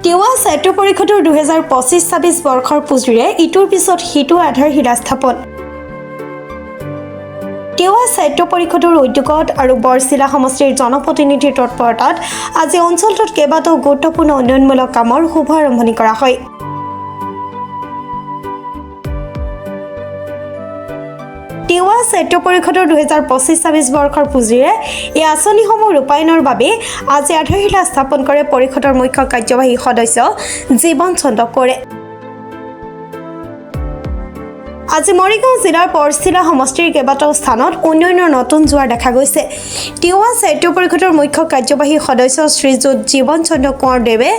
তিৱা সাহিত্য পৰিষদৰ 2025-26 বৰ্ষৰ পুঁজিৰে ইটোৰ পিছত সিটো আধাৰশিলা স্থাপন। তিৱা সাহিত্য পৰিষদৰ উদ্যোগত আৰু বৰছিলা সমষ্টিৰ জনপ্ৰতিনিধিৰ তৎপৰতাত আজি অঞ্চলটোত কেইবাটাও গুৰুত্বপূৰ্ণ উন্নয়নমূলক কামৰ শুভাৰম্ভণি কৰা হয়। তিৱা সাহিত্য পৰিষদৰ 2025-26 বৰ্ষৰ পুঁজিৰে এই আঁচনিসমূহ ৰূপায়ণৰ বাবে আজি আধাৰশিলা স্থাপন কৰে পৰিষদৰ মুখ্য কাৰ্যবাহী সদস্য জীৱন চন্দ্ৰ কোঁৱৰে। আজি মৰিগাঁও জিলাৰ বৰছিলা সমষ্টিৰ কেইবাটাও স্থানত উন্নয়নৰ নতুন জোৱাৰ দেখা গৈছে। তিৱা সাহিত্য পৰিষদৰ মুখ্য কাৰ্যবাহী সদস্য শ্ৰীযুত জীৱন চন্দ্ৰ কোঁৱৰদেৱে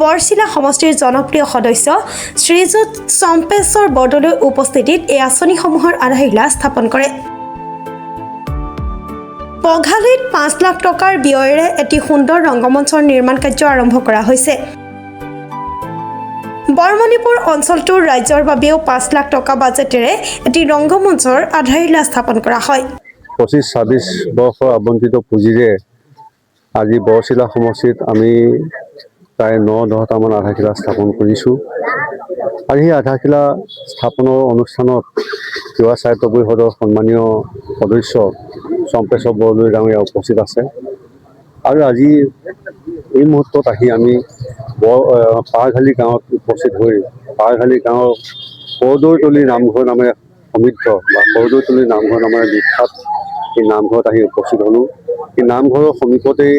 বৰছিলা সমষ্টিৰ জনপ্ৰিয় সদস্য শ্ৰীযুত চম্পেশ্বৰ বৰদলৈৰ উপস্থিতিত এই আঁচনিসমূহৰ আধাৰশিলা স্থাপন কৰে। পঘালিত 5 লাখ টকাৰ ব্যয়েৰে এটি সুন্দৰ ৰংগমঞ্চৰ নিৰ্মাণ কাৰ্য আৰম্ভ কৰা হৈছে। বৰমণিপুৰ অঞ্চলটোৰ ৰাজ্যৰ বাবেও 5 লাখ টকা বাজেটেৰে এটি ৰংগমঞ্চৰ আধাৰশিলা স্থাপন কৰা হয়। 25-26 বৰ্ষৰ আবণ্টিত পুঁজিৰে আজি বৰছিলা সমষ্টিত আমি প্ৰায় 9-10টামান আধাৰশিলা স্থাপন কৰিছোঁ। আৰু সেই আধাৰশিলা স্থাপনৰ অনুষ্ঠানত তিৱা সাহিত্য পৰিষদৰ সন্মানীয় সদস্য চম্পেশ্বৰ বৰদলৈ ডাঙৰীয়া উপস্থিত আছে। আৰু আজি এই মুহূৰ্তত আহি আমি পাৰঘালি গাঁৱত উপস্থিত হৈ পাৰঘালি গাঁৱৰ কৰদৈতলী নামঘৰ নামেৰে সমৃদ্ধ বা কৰদৈতলী নামঘৰ নামেৰে বিখ্যাত এই নামঘৰত আহি উপস্থিত হ'লোঁ। এই নামঘৰৰ সমীপতেই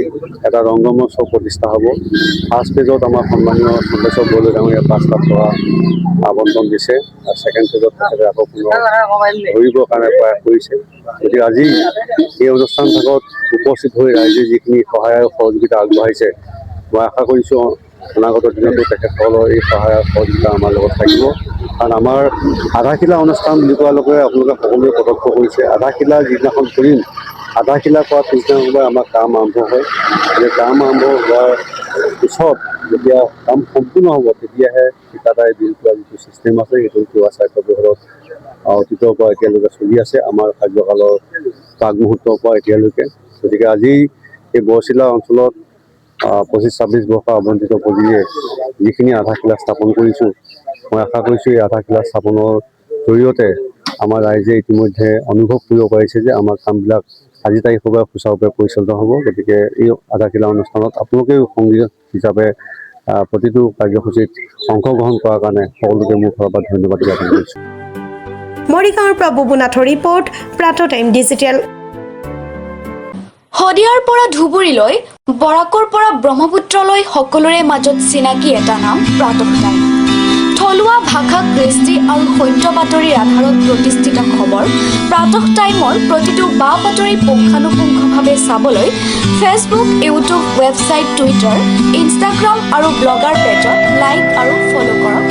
এটা ৰংগমঞ্চ প্ৰতিষ্ঠা হ'ব। ফাৰ্ষ্ট পেজত আমাৰ সন্মানীয় চম্পেশ্বৰ বৰদলৈ ডাঙৰীয়া 5 লাখ টকা আবণ্টন দিছে আৰু ছেকেণ্ড পেজত তেখেতে আকৌ পুনৰ ধৰিবৰ কাৰণে প্ৰয়াস কৰিছে। গতিকে আজি এই অনুষ্ঠান ভাগত উপস্থিত হৈ ৰাইজে যিখিনি সহায় আৰু সহযোগিতা আগবঢ়াইছে, মই আশা কৰিছোঁ অনাগত দিনতো তেখেতসকলৰ এই সহায় সহযোগিতা আমাৰ লগত থাকিব। কাৰণ আমাৰ আধাৰশিলা অনুষ্ঠান বুলি কোৱাৰ লগে আপোনালোকে সকলোৱে প্ৰত্যক্ষ কৰিছে। আধাৰশিলা যিদিনাখন কৰিম, আধাৰশিলা কৰাৰ পিছদিনাখনৰ আমাৰ কাম আৰম্ভ হয়। এই কাম আৰম্ভ হোৱাৰ পিছত যেতিয়া কাম সম্পূৰ্ণ হ'ব তেতিয়াহে ঠিকাদাৰে বিল কৰা যিটো ছিষ্টেম আছে সেইটো তিৱা সাহিত্য পৰিষদত অতীতৰ পৰা এতিয়ালৈকে চলি আছে, আমাৰ কাৰ্যকালৰ আগমুহূৰ্তৰ পৰা এতিয়ালৈকে। গতিকে আজি এই বৰছিলা অঞ্চলত 25-26 বৰ্ষৰ আবণ্টিত পুঁজিৰে যিখিনি আধাৰশিলা স্থাপন কৰিছোঁ, মই আশা কৰিছোঁ এই আধাৰশিলা স্থাপনৰ জৰিয়তে আমাৰ ৰাইজে ইতিমধ্যে অনুভৱ কৰিব পাৰিছে যে আমাৰ কামবিলাক আজি তাৰিখৰ পৰা সুচাৰুৰূপে পৰিচালিত হ'ব। গতিকে এই আধাৰশিলা অনুষ্ঠানত আপোনালোকেও সংগী হিচাপে প্ৰতিটো কাৰ্যসূচীত অংশগ্ৰহণ কৰাৰ কাৰণে সকলোকে মোৰ ফালৰ পৰা ধন্যবাদ জ্ঞাপন কৰিছোঁ। মৰিগাঁৱৰ পৰা বুবুনাথৰ ৰিপৰ্ট, প্ৰাতঃ টাইম ডিজিটেল। শদিয়াৰ পৰা ধুবুৰীলৈ, বৰাকৰ পৰা ব্ৰহ্মপুত্ৰলৈ সকলোৰে মাজত চিনাকি এটা নাম প্ৰাতঃ টাইম। থলুৱা ভাষা, কৃষ্টি আৰু সত্য বাতৰিৰ আধাৰত প্ৰতিষ্ঠিত খবৰ প্ৰাতঃ টাইমৰ প্ৰতিটো বা বাতৰি পুংখানুপুংখভাৱে চাবলৈ Facebook, YouTube, website, Twitter, Instagram আৰু ব্লগাৰ পেজত লাইক আৰু ফ'ল' কৰক।